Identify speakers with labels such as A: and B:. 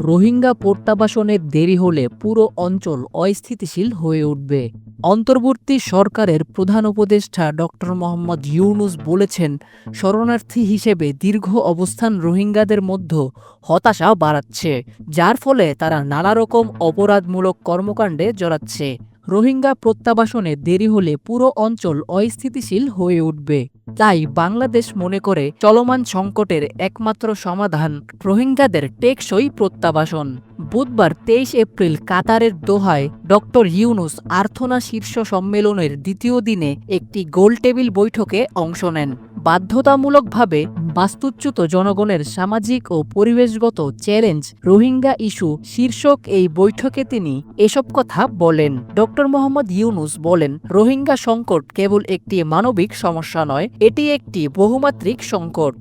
A: রোহিঙ্গা প্রত্যাবাসনের দেরি হলে পুরো অঞ্চল অস্থিতিশীল হয়ে উঠবে। অন্তর্বর্তী সরকারের প্রধান উপদেষ্টা ডক্টর মোহাম্মদ ইউনূস বলেছেন, শরণার্থী হিসেবে দীর্ঘ অবস্থান রোহিঙ্গাদের মধ্যে হতাশা বাড়াচ্ছে, যার ফলে তারা নানা রকম অপরাধমূলক কর্মকাণ্ডে জড়াচ্ছে। রোহিঙ্গা প্রত্যাবাসনে দেরি হলে পুরো অঞ্চল অস্থিতিশীল হয়ে উঠবে। তাই বাংলাদেশ মনে করে চলমান সংকটের একমাত্র সমাধান রোহিঙ্গাদের টেকসই প্রত্যাবাসন। বুধবার ২৩ এপ্রিল কাতারের দোহায় ডক্টর ইউনূস আর্থনা শীর্ষ সম্মেলনের দ্বিতীয় দিনে একটি গোলটেবিল বৈঠকে অংশ নেন। বাধ্যতামূলকভাবে বাস্তুচ্যুত জনগণের সামাজিক ও পরিবেশগত চ্যালেঞ্জ রোহিঙ্গা ইস্যু শীর্ষক এই বৈঠকে তিনি এসব কথা বলেন। ডক্টর মোহাম্মদ ইউনূস বলেন, রোহিঙ্গা সংকট কেবল একটি মানবিক সমস্যা নয়, এটি একটি বহুমাত্রিক সংকট।